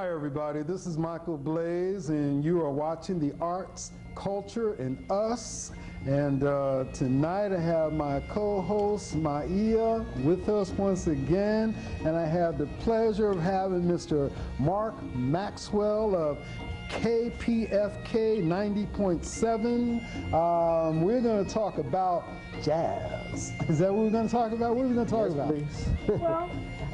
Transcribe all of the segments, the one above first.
Hi everybody, this is Michael Blaze and you are watching The Arts, Culture, and Us. And tonight I have my co-host Maia with us once again, and I have the pleasure of having Mr. Mark Maxwell of KPFK 90.7. We're going to talk about jazz. Is that what we're going to talk about? What are we going to talk about? Well,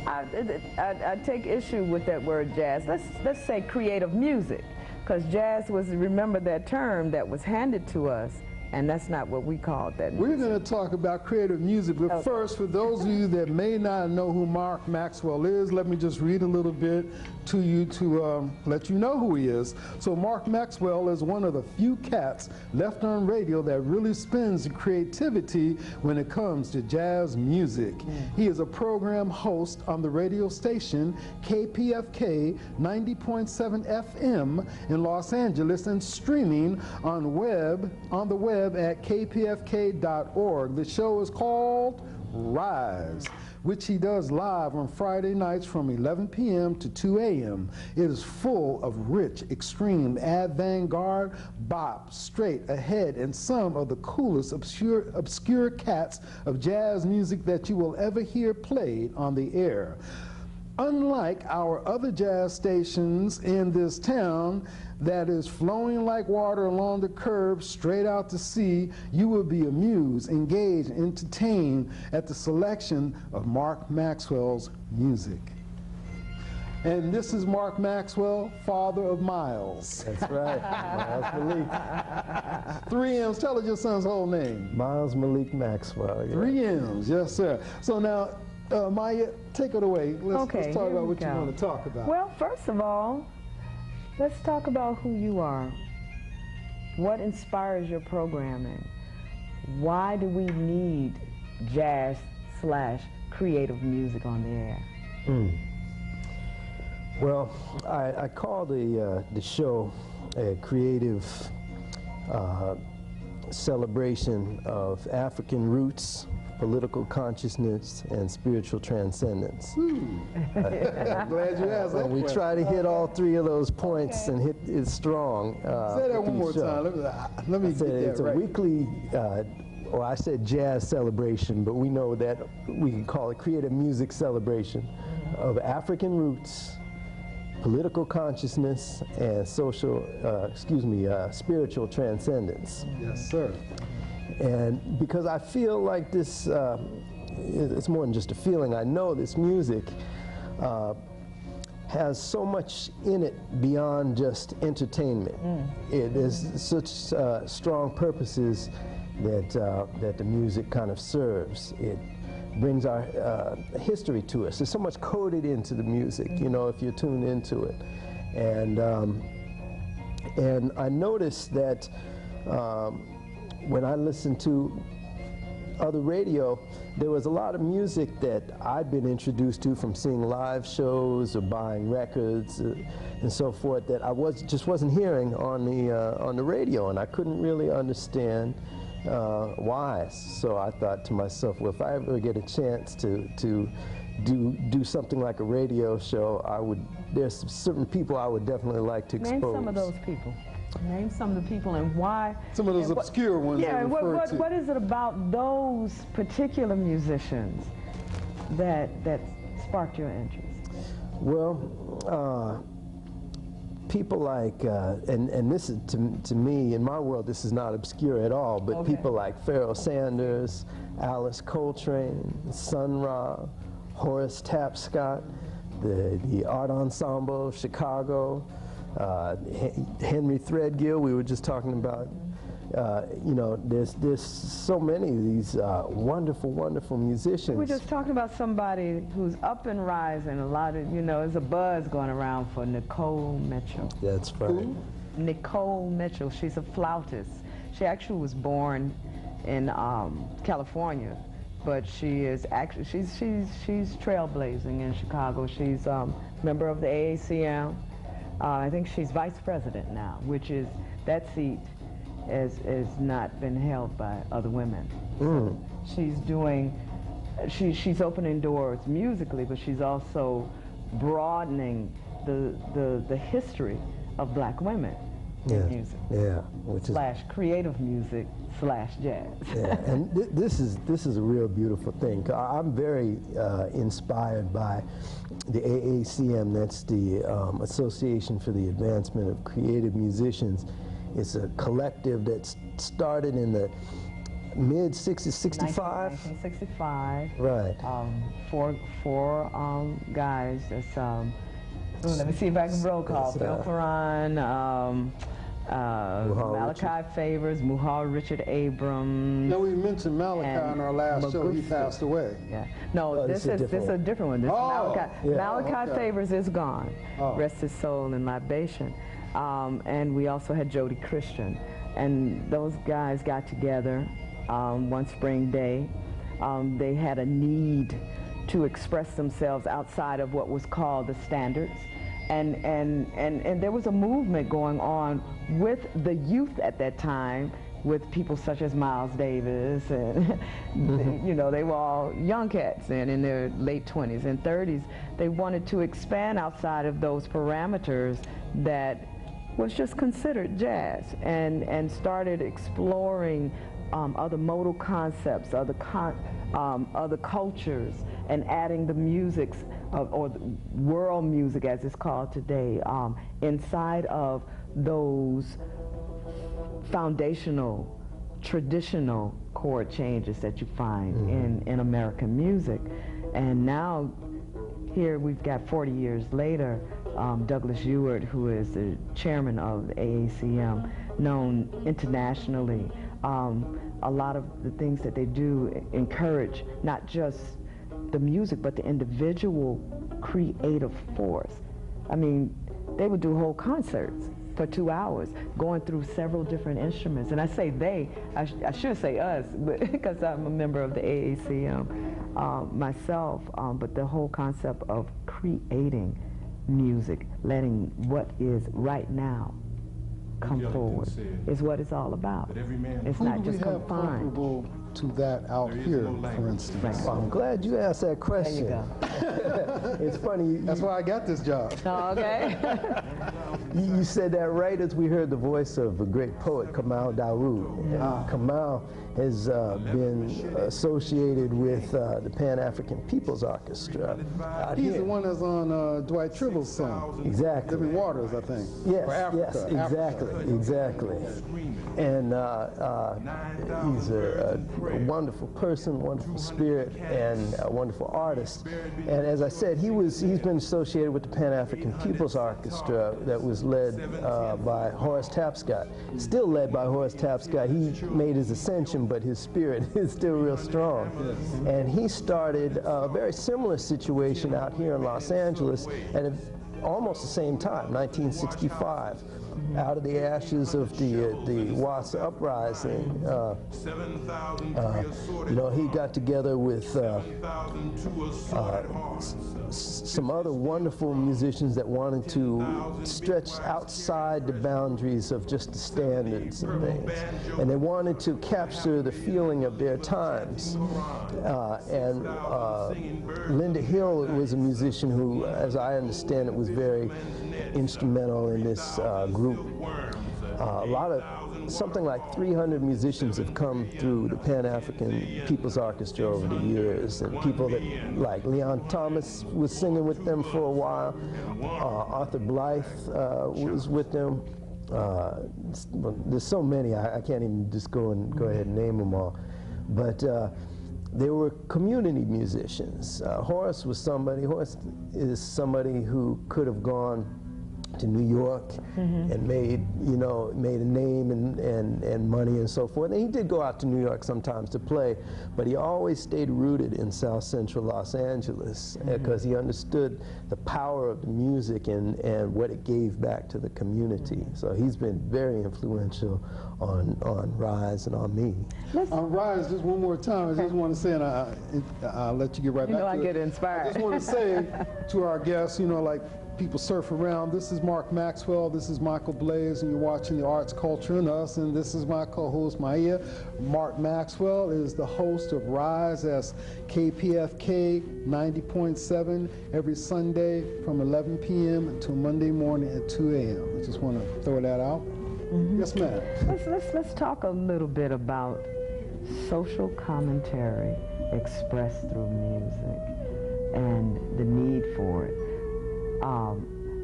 I take issue with that word jazz. Let's say creative music, because jazz was, remember that term that was handed to us, and that's not what we called that music. We're going to talk about creative music, but Okay. first, for those of you that may not know who Mark Maxwell is, let me just read a little bit to you to let you know who he is. So Mark Maxwell is one of the few cats left on radio that really spins creativity when it comes to jazz music. He is a program host on the radio station KPFK 90.7 FM in Los Angeles and streaming on the web at kpfk.org. The show is called Rise, which he does live on Friday nights from 11 p.m. to 2 a.m. It is full of rich, extreme, avant-garde, bop, straight ahead, and some of the coolest obscure cats of jazz music that you will ever hear played on the air. Unlike our other jazz stations in this town that is flowing like water along the curb straight out to sea, you will be amused, engaged, entertained at the selection of Mark Maxwell's music. And this is Mark Maxwell, father of Miles. That's right, Miles Malik. 3 M's, tell us your son's whole name. Miles Malik Maxwell. Yeah. 3 M's, yes sir. So now, Maya, take it away. Let's talk about what you want to talk about. Well, first of all, let's talk about who you are. What inspires your programming? Why do we need jazz/creative music on the air? Well, I call the show a creative celebration of African roots, political consciousness, and spiritual transcendence. I'm glad you asked that And we question. try to hit all three of those points and hit it strong. Say that one more time. Let me get that It's a right. weekly, or I said jazz celebration, but we know that we can call it creative music celebration of African roots, political consciousness, and spiritual transcendence. Yes, sir. And because I feel like this, it's more than just a feeling, I know this music has so much in it beyond just entertainment. It is such strong purposes that the music kind of serves. It brings our history to us. There's so much coded into the music, you know, if you're tuned into it. And I noticed that when I listened to other radio, there was a lot of music that I'd been introduced to from seeing live shows or buying records and so forth that I just wasn't hearing on the radio, and I couldn't really understand why. So I thought to myself, well, if I ever get a chance to do something like a radio show, there's certain people I would definitely like to expose. Name some of those people. Name some of the people and why. Some of those obscure ones. Yeah, what is it about those particular musicians that sparked your interest? Well, people like, and this is, to me, in my world, this is not obscure at all, but people like Pharoah Sanders, Alice Coltrane, Sun Ra, Horace Tapscott, the Art Ensemble of Chicago, Henry Threadgill, we were just talking about. You know, there's so many of these wonderful, wonderful musicians. We're just talking about somebody who's up and rising. A lot of, you know, there's a buzz going around for Nicole Mitchell. That's right. Nicole Mitchell, she's a flautist. She actually was born in California, but she is actually, she's trailblazing in Chicago. She's a member of the AACM. I think she's vice president now, which is, that seat has not been held by other women. So she's doing, she's opening doors musically, but she's also broadening the history of black women in music. Yeah, which is / creative music / jazz. Yeah, and this is a real beautiful thing. I'm very inspired by the AACM. That's the Association for the Advancement of Creative Musicians. It's a collective that started in the mid-60s, 65? 1965. Right. Four guys. That's, let me see if I can roll call. Phil Caron, Malachi Favors, Muhal Richard Abrams. No, we mentioned Malachi in our last show. He passed away. Yeah. No, this is a different one. This is Malachi. Yeah. Malachi Favors is gone. Rest his soul in libation. And we also had Jody Christian. And those guys got together one spring day. They had a need to express themselves outside of what was called the standards. And there was a movement going on with the youth at that time, with people such as Miles Davis, and you know, they were all young cats and in their late 20s and 30s. They wanted to expand outside of those parameters that was just considered jazz, and started exploring other modal concepts, other cultures, and adding the musics or the world music as it's called today inside of those foundational, traditional chord changes that you find in American music. And now here we've got 40 years later, Douglas Ewart, who is the chairman of the AACM, known internationally. A lot of the things that they do encourage not just the music, but the individual creative force. I mean, they would do whole concerts for 2 hours, going through several different instruments. And I say they, I should say us, because I'm a member of the AACM myself, but the whole concept of creating music, letting what is right now come forward is what it's all about. It's not just confined to that out here, for instance. Well, I'm glad you asked that question. There you go. It's funny. That's why I got this job. Oh, okay. You said that right as we heard the voice of a great poet, Kamal Dawood. And Kamal has been associated with the Pan-African People's Orchestra. He's the one that's on Dwight Tribble's song. Exactly. Living Waters, I think. Yes, Or Africa. yes, exactly. And he's a wonderful person, wonderful spirit, and a wonderful artist. And as I said, he's been associated with the Pan-African People's Orchestra that was led by Horace Tapscott. Still led by Horace Tapscott. He made his ascension, but his spirit is still real strong. And he started a very similar situation out here in Los Angeles at almost the same time, 1965. Out of the ashes of the Watts uprising, you know, he got together with some other wonderful musicians that wanted to stretch outside the boundaries of just the standards and things, and they wanted to capture the feeling of their times. And Linda Hill was a musician who, as I understand it, was very instrumental in this group. Something like 300 musicians have come through the Pan-African People's Orchestra over the years, and people that, like Leon Thomas was singing with them for a while, Arthur Blythe was with them. There's so many, I can't even just go ahead and name them all. But they were community musicians. Horace is somebody who could have gone to New York and made a name and money and so forth. And he did go out to New York sometimes to play, but he always stayed rooted in South Central Los Angeles because he understood the power of the music and what it gave back to the community. So he's been very influential on Rise and on me. On Rise, just one more time, I just want to say, and I'll let you get right back to it. I get inspired. I just want to say to our guests, you know, like, people surf around. This is Mark Maxwell, this is Michael Blaze, and you're watching The Arts, Culture, and Us, and this is my co-host, Maia. Mark Maxwell is the host of Rise, that's KPFK 90.7 every Sunday from 11 p.m. until Monday morning at 2 a.m. I just want to throw that out. Yes, ma'am. Let's talk a little bit about social commentary expressed through music and the need for it.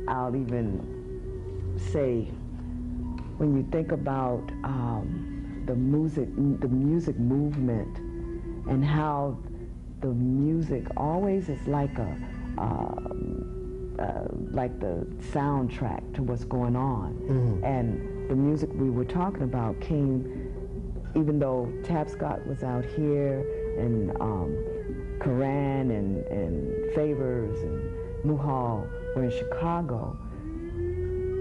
I'll even say, when you think about the music movement and how the music always is like the soundtrack to what's going on. And the music we were talking about came, even though Tapscott was out here, and Coran and Favors and Muhal were in Chicago,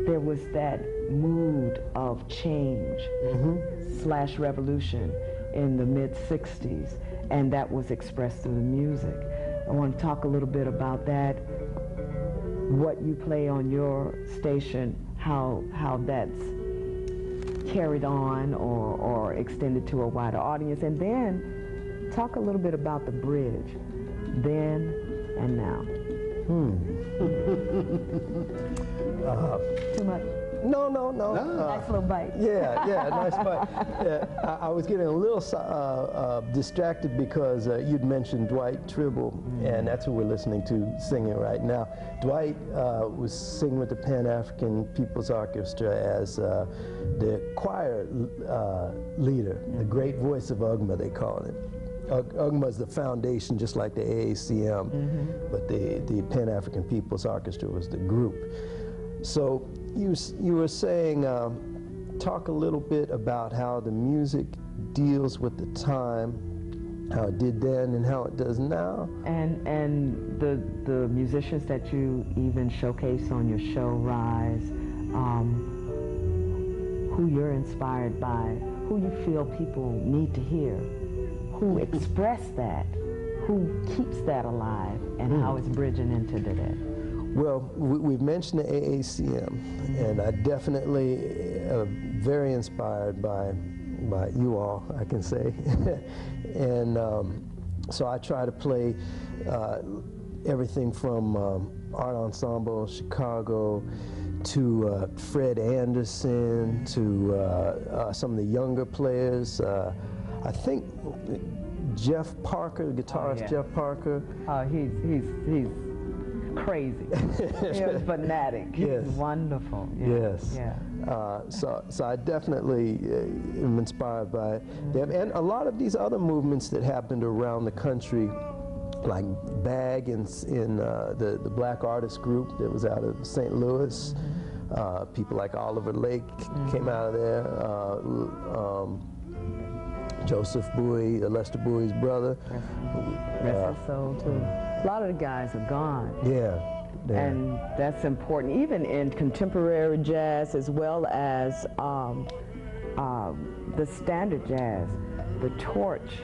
there was that mood of change / revolution in the mid-60s, and that was expressed through the music. I want to talk a little bit about that, what you play on your station, how that's carried on or extended to a wider audience, and then talk a little bit about the bridge, then and now. Too much? No. Nice little bite. Yeah, nice bite. I was getting a little distracted because you'd mentioned Dwight Tribble, and that's who we're listening to singing right now. Dwight was singing with the Pan-African People's Orchestra as the choir leader, the great voice of UGMA, they call it. UGMA is the foundation, just like the AACM, but the Pan-African People's Orchestra was the group. So you were saying, talk a little bit about how the music deals with the time, how it did then and how it does now. And the musicians that you even showcase on your show, Rise, who you're inspired by, who you feel people need to hear, who express that, who keeps that alive, and how it's bridging into today. Well, we've mentioned the AACM, and I definitely am very inspired by you all, I can say. And so I try to play everything from Art Ensemble Chicago to Fred Anderson to some of the younger players. I think Jeff Parker, the guitarist Jeff Parker. He's crazy. He's fanatic. Yes. He's wonderful. Yes. Yeah. So I definitely am inspired by them, and a lot of these other movements that happened around the country, like BAG in the Black Artist Group that was out of St. Louis. People like Oliver Lake came out of there. Joseph Bowie, Lester Bowie's brother. Rest his soul too. A lot of the guys are gone. Yeah. And that's important, even in contemporary jazz as well as the standard jazz. The torch,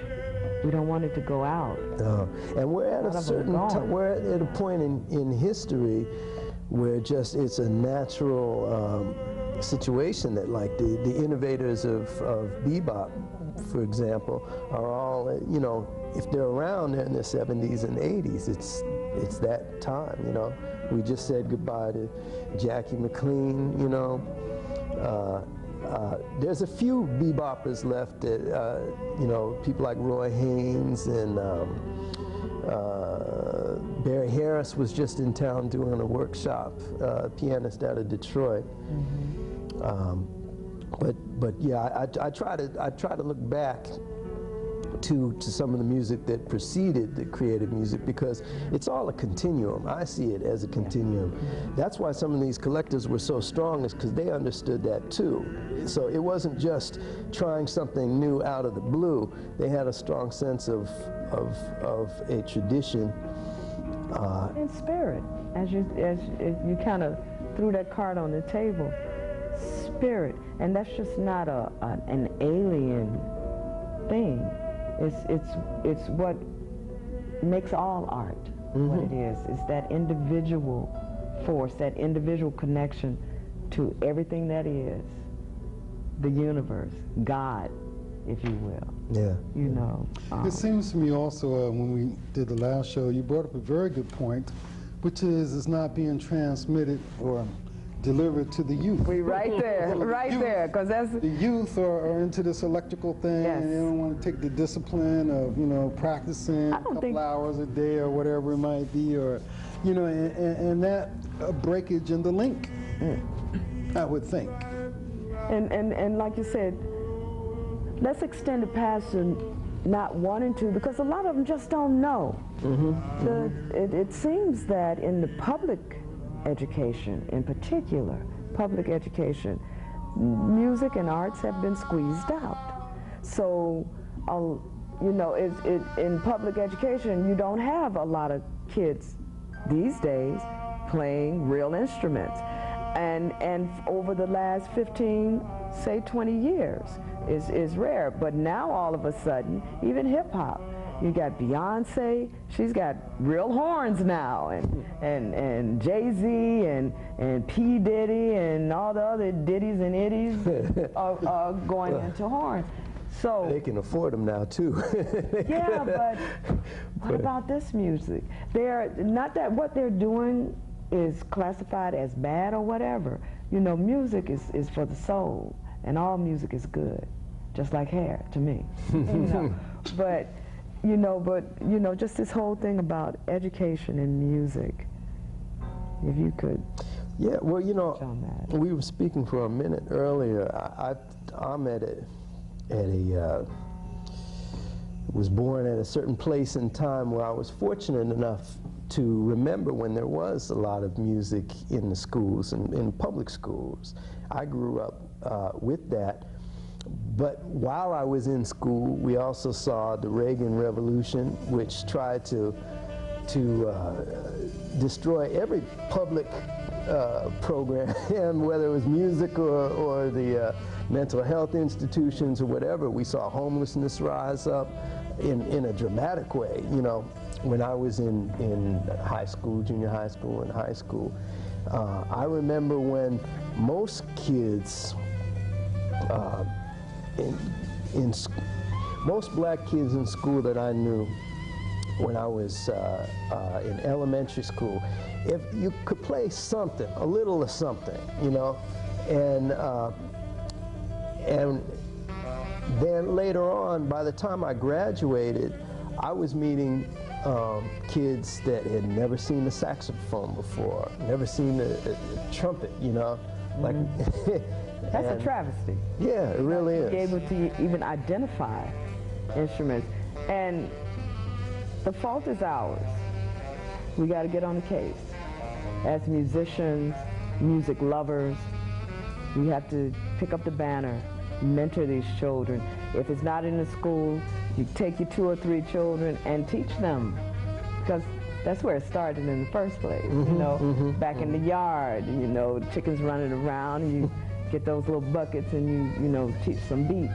we don't want it to go out. And we're at a certain time, we're at a point in history where just it's a natural situation that, like, the innovators of bebop, for example, are all, you know, if they're around, they're in their 70s and 80s. It's that time, you know. We just said goodbye to Jackie McLean, you know. There's a few beboppers left that, you know, people like Roy Haynes and Barry Harris was just in town doing a workshop, pianist out of Detroit. But yeah, I try to look back to some of the music that preceded the creative music, because it's all a continuum. I see it as a continuum. That's why some of these collectors were so strong, is because they understood that too. So it wasn't just trying something new out of the blue. They had a strong sense of a tradition. And spirit, as you kind of threw that card on the table. Spirit, and that's just not an alien thing. It's what makes all art what it is. It's that individual force, that individual connection to everything that is, the universe, God, if you will. Yeah. You know. It seems to me also, when we did the last show, you brought up a very good point, which is it's not being transmitted or delivered to the youth. We right there, right there, because that's... The youth are into this electrical thing, Yes. and they don't want to take the discipline of, you know, practicing a couple hours a day or whatever it might be, or, you know, and that breakage in the link, I would think. And like you said, let's extend it past not wanting to, because a lot of them just don't know. It seems that in the public education, in particular, public education, music and arts have been squeezed out. So, you know, in public education, you don't have a lot of kids these days playing real instruments. And over the last 15, say 20 years is rare. But now all of a sudden, even hip hop, you got Beyonce, she's got real horns now, and Jay-Z and P. Diddy and all the other Diddies and Iddies are going into horns. So they can afford them now too. Yeah, but what about this music? They're not that what they're doing is classified as bad or whatever. You know, music is for the soul, and all music is good, just like hair to me. You know, but you know, just this whole thing about education and music. If you could. Yeah, well, you know, we were speaking for a minute earlier. I'm was born at a certain place in time where I was fortunate enough to remember when there was a lot of music in the schools and in public schools. I grew up with that. But while I was in school, we also saw the Reagan Revolution, which tried to destroy every public program, whether it was music or the mental health institutions or whatever. We saw homelessness rise up in a dramatic way. You know, when I was in high school, junior high school, and high school, I remember when most kids most black kids in school that I knew when I was in elementary school, if you could play something, a little of something, you know, and then later on, by the time I graduated, I was meeting kids that had never seen a saxophone before, never seen a trumpet, you know, like. That's a travesty. Yeah, it really is. To be able to even identify instruments. And the fault is ours. We got to get on the case. As musicians, music lovers, we have to pick up the banner, mentor these children. If it's not in the school, you take your 2 or 3 children and teach them. Because that's where it started in the first place. You know, back in the yard, you know, chickens running around, and you get those little buckets and you know, teach some beats.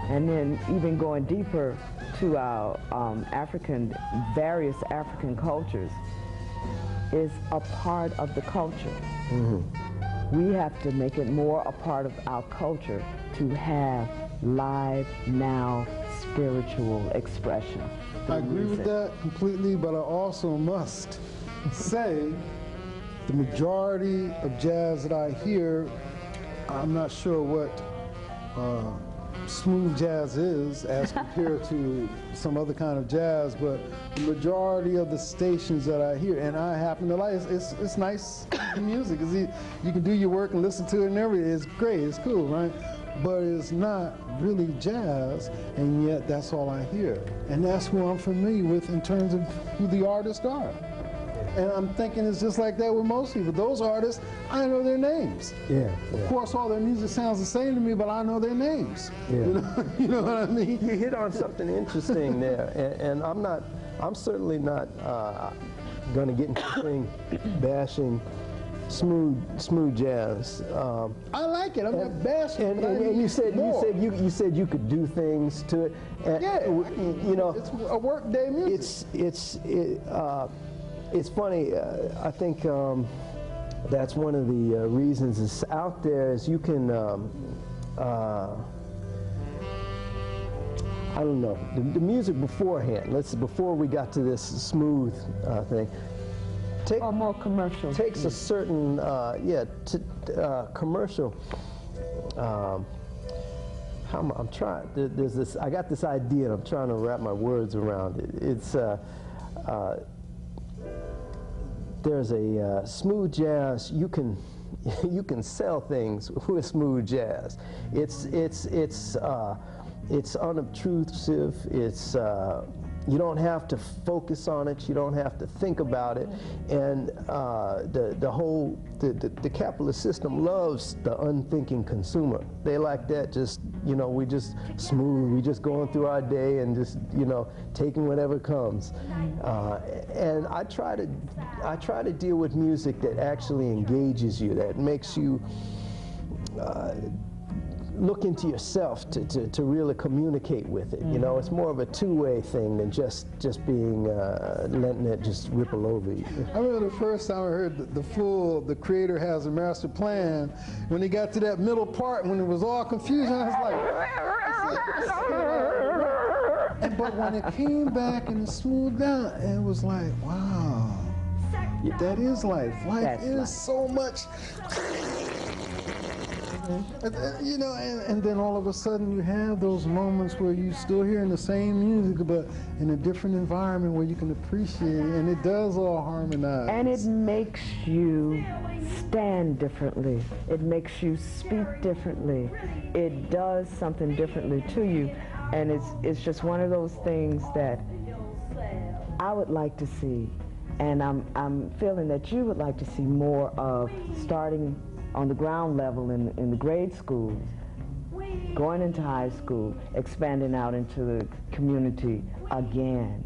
And then even going deeper to our various African cultures is a part of the culture. We have to make it more a part of our culture to have live, now, spiritual expression. I agree with that completely, but I also must say the majority of jazz that I hear, I'm not sure what smooth jazz is as compared to some other kind of jazz, but the majority of the stations that I hear, and I happen to like, it's nice music. You can do your work and listen to it and everything. It's great, it's cool, right? But it's not really jazz, and yet that's all I hear. And that's who I'm familiar with in terms of who the artists are. And I'm thinking it's just like that with most people. Those artists, I know their names. Yeah. Of course, all their music sounds the same to me, but I know their names. Yeah. You know what I mean? You hit on something interesting there, and I'm certainly not going to get into the thing bashing smooth jazz. I like it. I'm not bashing. And you said you could do things to it. And, yeah. You know, it's a workday music. It's funny. I think that's one of the reasons it's out there, is you can, I don't know, the music beforehand, before we got to this smooth thing, or more commercial. Takes a certain, commercial, I'm trying, there's this, I got this idea and I'm trying to wrap my words around it. It's, there's a smooth jazz, you can sell things with smooth jazz. It's unobtrusive, it's, you don't have to focus on it, you don't have to think about it, and the capitalist system loves the unthinking consumer. They like that, just, you know, we just smooth, we just going through our day and just, you know, taking whatever comes. And I try to deal with music that actually engages you, that makes you look into yourself to really communicate with it. You know, it's more of a two-way thing than just being letting it just ripple over you. I remember the first time I heard the creator has a master plan. When he got to that middle part, when it was all confusion, I was like, but when it came back and it smoothed down, it was like, wow, that is life. Life is so much. You know, and then all of a sudden you have those moments where you're still hearing the same music, but in a different environment where you can appreciate it, and it does all harmonize. And it makes you stand differently. It makes you speak differently. It does something differently to you, and it's just one of those things that I would like to see, and I'm feeling that you would like to see more of, starting on the ground level in the grade schools, going into high school, expanding out into the community again,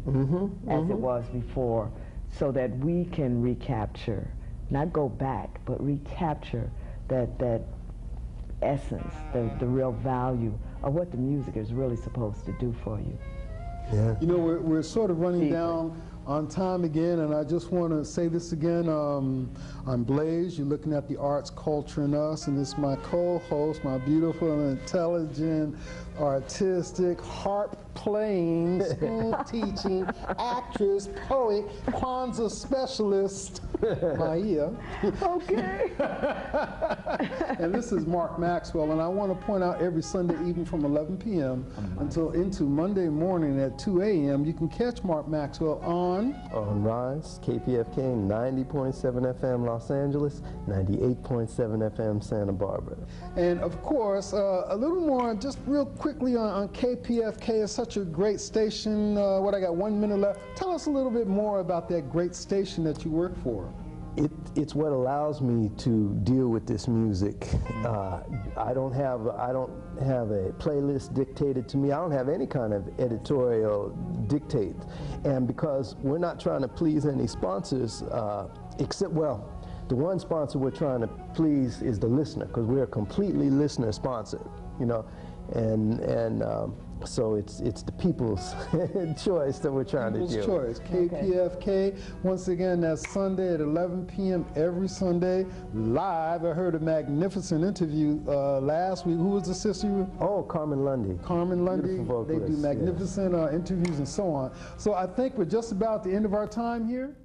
as it was before, so that we can recapture, not go back, but recapture that essence, the real value of what the music is really supposed to do for you. Yeah. You know, we're sort of running down on time again, and I just want to say this again. I'm Blaze. You're looking at the arts, culture, and us, and this is my co-host, my beautiful and intelligent, artistic, harp-playing, school-teaching, actress, poet, Kwanzaa specialist, Maia. Okay. And this is Mark Maxwell, and I want to point out every Sunday evening from 11 p.m. until into Monday morning at 2 a.m. you can catch Mark Maxwell on Rise, KPFK 90.7 FM Los Angeles, 98.7 FM Santa Barbara. And of course, a little more, just real quickly on KPFK. Is such a great station. What, I got 1 minute left. Tell us a little bit more about that great station that you work for. It's what allows me to deal with this music. I don't have a playlist dictated to me. I don't have any kind of editorial dictate. And because we're not trying to please any sponsors, except, well, the one sponsor we're trying to please is the listener, because we're completely listener sponsored, you know, and so it's the people's choice that we're trying to do. People's choice, KPFK. Once again, that's Sunday at 11 p.m. every Sunday, live. I heard a magnificent interview last week. Who was the sister you were? Oh, Carmen Lundy. Carmen Lundy. Beautiful vocalist, they do magnificent interviews and so on. So I think we're just about at the end of our time here.